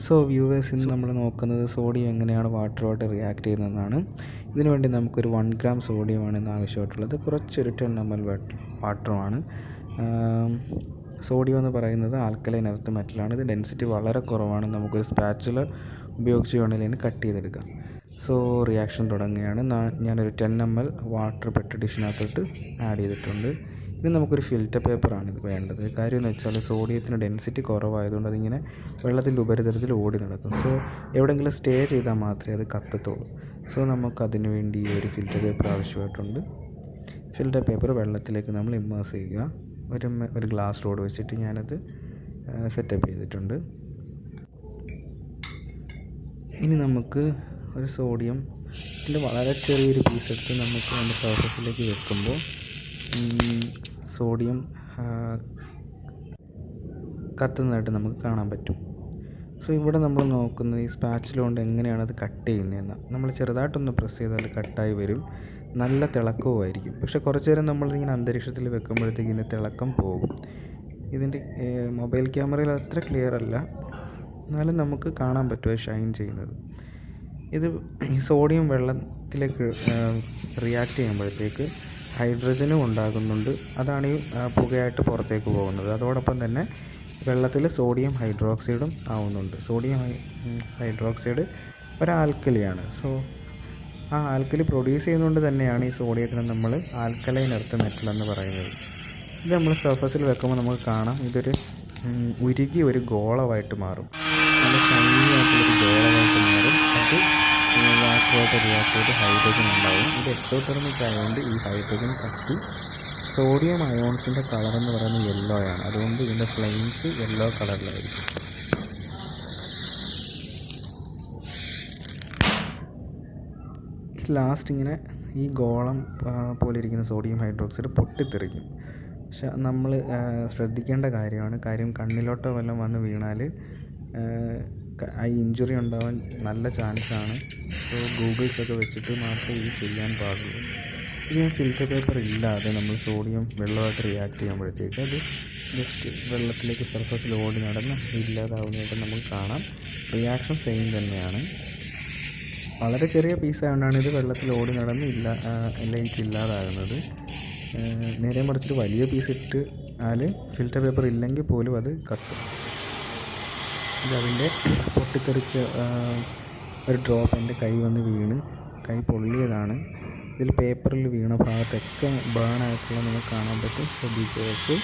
So viewers, ഇന്ന് നമ്മൾ നോക്കുന്നത് സോഡിയം എങ്ങനെയാണ് വാട്ടറുമായിട്ട് റിയാക്ട് ചെയ്യുന്നതെന്നാണ്. ഇതിനു വേണ്ടി നമുക്കൊരു 1 gram സോഡിയമാണ് ഇന്ന് ആവശ്യമായിട്ടുള്ളത്. കുറച്ചൊരു 10 ml വാട്ടറുമാണ്. സോഡിയം എന്ന് പറയുന്നത് ആൽക്കലൈൻ എർത്ത് മെറ്റലാണ്. ഇത് ഡെൻസിറ്റി വളരെ കുറവാണ്. നമുക്കൊരു സ്പാച്ചുല ഉപയോഗിച്ച് വേണമെങ്കിൽ ഇതിന് കട്ട് ചെയ്തെടുക്കാം. സോ റിയാക്ഷൻ തുടങ്ങുകയാണ്. ഞാനൊരു 10 ml വാട്ടർ പെട്ട് ഡിഷിനകത്തോട്ട് ആഡ് ചെയ്തിട്ടുണ്ട്. ഇത് നമുക്കൊരു ഫിൽറ്റർ പേപ്പറാണ് ഇത് വേണ്ടത്. കാര്യം എന്ന് വെച്ചാൽ സോഡിയത്തിന് ഡെൻസിറ്റി കുറവായതുകൊണ്ട് അതിങ്ങനെ വെള്ളത്തിൻ്റെ ഉപരിതലത്തിൽ ഓടി നടക്കും. സോ എവിടെയെങ്കിലും സ്റ്റേ ചെയ്താൽ മാത്രമേ അത് കത്തത്തുള്ളൂ. സോ നമുക്കതിന് വേണ്ടി ഒരു ഫിൽറ്റർ പേപ്പർ ആവശ്യമായിട്ടുണ്ട്. ഫിൽറ്റർ പേപ്പർ വെള്ളത്തിലേക്ക് നമ്മൾ ഇമ്മേഴ്സ് ചെയ്യുക. ഒരു ഗ്ലാസ് റോഡ് വെച്ചിട്ട് ഞാനത് സെറ്റപ്പ് ചെയ്തിട്ടുണ്ട്. ഇനി നമുക്ക് ഒരു സോഡിയം ഇതിൻ്റെ വളരെ ചെറിയൊരു പീസ് എടുത്ത് നമുക്ക് അതിൻ്റെ സർഫസിലേക്ക് വെക്കുമ്പോൾ സോഡിയം കത്തുന്നതായിട്ട് നമുക്ക് കാണാൻ പറ്റും. സോ ഇവിടെ നമ്മൾ നോക്കുന്നത് ഈ സ്പാച്ചില കൊണ്ട് എങ്ങനെയാണ് അത് കട്ട് ചെയ്യുന്നതെന്ന്. നമ്മൾ ചെറുതായിട്ടൊന്ന് പ്രസ് ചെയ്താൽ കട്ടായി വരും. നല്ല തിളക്കവുമായിരിക്കും. പക്ഷേ കുറച്ച് നേരം നമ്മളിങ്ങനെ അന്തരീക്ഷത്തിൽ വെക്കുമ്പോഴത്തേക്ക് ഇതിൻ്റെ തിളക്കം പോകും. ഇതിൻ്റെ മൊബൈൽ ക്യാമറയിൽ അത്ര ക്ലിയർ അല്ല, എന്നാലും നമുക്ക് കാണാൻ പറ്റും ഷൈൻ ചെയ്യുന്നത്. ഇത് ഈ സോഡിയം വെള്ളത്തിലേക്ക് റിയാക്ട് ചെയ്യുമ്പോഴത്തേക്ക് ഹൈഡ്രജനും ഉണ്ടാകുന്നുണ്ട്. അതാണ് ഈ പുകയായിട്ട് പുറത്തേക്ക് പോകുന്നത്. അതോടൊപ്പം തന്നെ വെള്ളത്തിൽ സോഡിയം ഹൈഡ്രോക്സൈഡും ആവുന്നുണ്ട്. സോഡിയം ഹൈഡ്രോക്സൈഡ് ഒരു ആൽക്കലിയാണ്. സോ ആ ആൽക്കലി പ്രൊഡ്യൂസ് ചെയ്യുന്നതുകൊണ്ട് തന്നെയാണ് ഈ സോഡിയത്തിന് നമ്മൾ ആൽക്കലൈൻ എർത്ത് മെറ്റൽ എന്ന് പറയുന്നത്. ഇത് നമ്മൾ സർഫസിൽ വെക്കുമ്പോൾ നമുക്ക് കാണാം ഇതൊരു ഉരുകി ഒരു ഗോളമായിട്ട് മാറും. നല്ല ഷൈനി ആയിട്ടുള്ളൊരു ഗോളമായിട്ട് മാറും. അത് വാട്ടറുമായിട്ട് റിയാക്ട് ചെയ്ത് ഹൈഡ്രജൻ ഉണ്ടാവും. ഇത് എക്സോതെർമിക് ആയതുകൊണ്ട് ഈ ഹൈഡ്രജൻ കത്തി സോഡിയം അയോൺസിൻ്റെ കളർ എന്ന് പറയുന്നത് യെല്ലോ ആണ്. അതുകൊണ്ട് ഇതിൻ്റെ ഫ്ലെയിംസ് യെല്ലോ കളറിലായിരിക്കും. ലാസ്റ്റ് ഇങ്ങനെ ഈ ഗോളം പോലെ ഇരിക്കുന്ന സോഡിയം ഹൈഡ്രോക്സൈഡ് പൊട്ടിത്തെറിക്കും. പക്ഷെ നമ്മൾ ശ്രദ്ധിക്കേണ്ട കാര്യം കണ്ണിലോട്ടോ വല്ലതും വന്ന് വീണാൽ ആ ഇഞ്ചുറി ഉണ്ടാവാൻ നല്ല ചാൻസാണ്. സോ ഗൂഗിൾസൊക്കെ വെച്ചിട്ട് മാത്രമേ ഇത് ചെയ്യാൻ പാടുള്ളൂ. ഇത് ഫിൽറ്റർ പേപ്പർ ഇല്ലാതെ നമ്മൾ സോഡിയം വെള്ളമായിട്ട് റിയാക്ട് ചെയ്യുമ്പോഴത്തേക്ക് അത് ജസ്റ്റ് വെള്ളത്തിലേക്ക് സർഫസിൽ ഓടി നടന്ന് ഇല്ലാതാവുന്നതായിട്ട് നമുക്ക് കാണാം. റിയാക്ഷൻ സെയിം തന്നെയാണ്. വളരെ ചെറിയ പീസായതുകൊണ്ടാണ് ഇത് വെള്ളത്തിൽ ഓടി നടന്ന് ലൈറ്റ് ഇല്ലാതാകുന്നത്. നേരെ മറിച്ചിട്ട് വലിയ പീസ് ഇട്ടാൽ ഫിൽറ്റർ പേപ്പർ ഇല്ലെങ്കിൽ പോലും അത് കത്തും. ഇതതിൻ്റെ പൊട്ടിത്തെറിച്ച ഒരു ഡ്രോപ്പ് എൻ്റെ കൈ വന്ന് വീണ് കൈ പൊള്ളിയതാണ്. ഇതിൽ പേപ്പറിൽ വീണ ഭാഗത്തൊക്കെ ബേൺ ആയിട്ടുള്ള നമുക്ക് കാണാൻ പറ്റും. ശ്രദ്ധിക്കുക.